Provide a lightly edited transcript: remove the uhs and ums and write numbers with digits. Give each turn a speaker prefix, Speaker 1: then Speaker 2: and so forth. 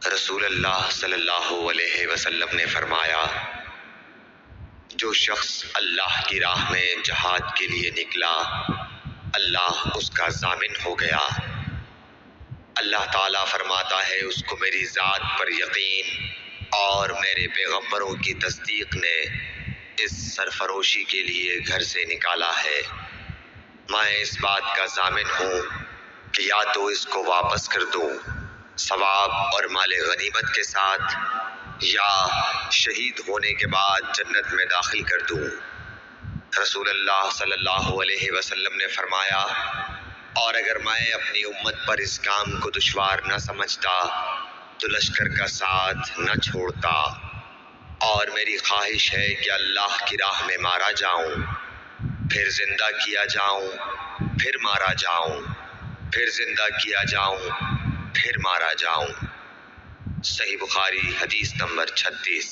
Speaker 1: رسول اللہ صلی اللہ علیہ وسلم نے فرمایا، جو شخص اللہ کی راہ میں جہاد کے لیے نکلا، اللہ اس کا ضامن ہو گیا۔ اللہ تعالیٰ فرماتا ہے، اس کو میری ذات پر یقین اور میرے پیغمبروں کی تصدیق نے اس سرفروشی کے لیے گھر سے نکالا ہے۔ میں اس بات کا ضامن ہوں کہ یا تو اس کو واپس کر دوں ثواب اور مال غنیمت کے ساتھ، یا شہید ہونے کے بعد جنت میں داخل کر دوں۔ رسول اللہ صلی اللہ علیہ وسلم نے فرمایا، اور اگر میں اپنی امت پر اس کام کو دشوار نہ سمجھتا تو لشکر کا ساتھ نہ چھوڑتا، اور میری خواہش ہے کہ اللہ کی راہ میں مارا جاؤں، پھر زندہ کیا جاؤں، پھر مارا جاؤں، پھر زندہ کیا جاؤں، پھر مارا جاؤں۔ صحیح بخاری حدیث نمبر 36۔